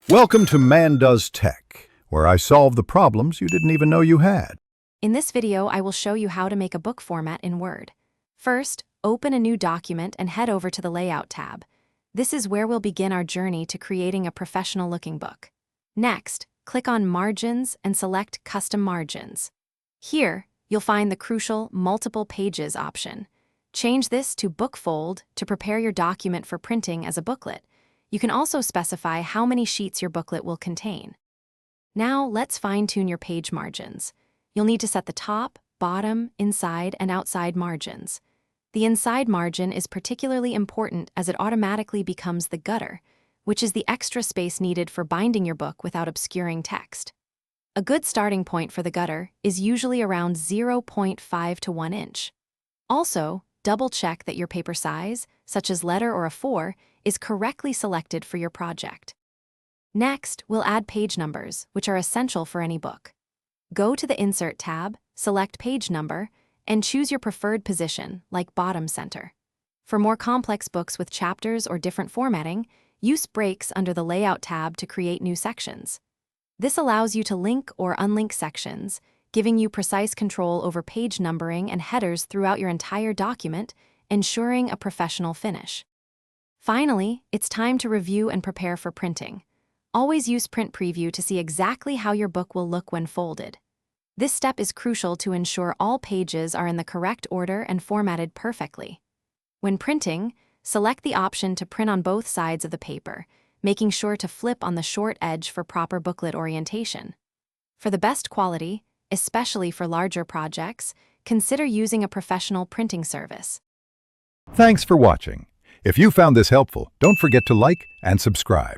Welcome to Man Does Tech, where I solve the problems you didn't even know you had. In this video, I will show you how to make a book format in Word. First, open a new document and head over to the Layout tab. This is where we'll begin our journey to creating a professional-looking book. Next, click on Margins and select Custom Margins. Here, you'll find the crucial Multiple Pages option. Change this to Bookfold to prepare your document for printing as a booklet. You can also specify how many sheets your booklet will contain. Now, let's fine-tune your page margins. You'll need to set the top, bottom, inside, and outside margins. The inside margin is particularly important as it automatically becomes the gutter, which is the extra space needed for binding your book without obscuring text. A good starting point for the gutter is usually around 0.5 to 1 inch. Also, double-check that your paper size, such as letter or A4, is correctly selected for your project. Next, we'll add page numbers, which are essential for any book. Go to the Insert tab, select Page Number, and choose your preferred position, like bottom center. For more complex books with chapters or different formatting, use breaks under the Layout tab to create new sections. This allows you to link or unlink sections, giving you precise control over page numbering and headers throughout your entire document, ensuring a professional finish. Finally, it's time to review and prepare for printing. Always use Print Preview to see exactly how your book will look when folded. This step is crucial to ensure all pages are in the correct order and formatted perfectly. When printing, select the option to print on both sides of the paper, making sure to flip on the short edge for proper booklet orientation. For the best quality, especially for larger projects, consider using a professional printing service. Thanks for watching. If you found this helpful, don't forget to like and subscribe.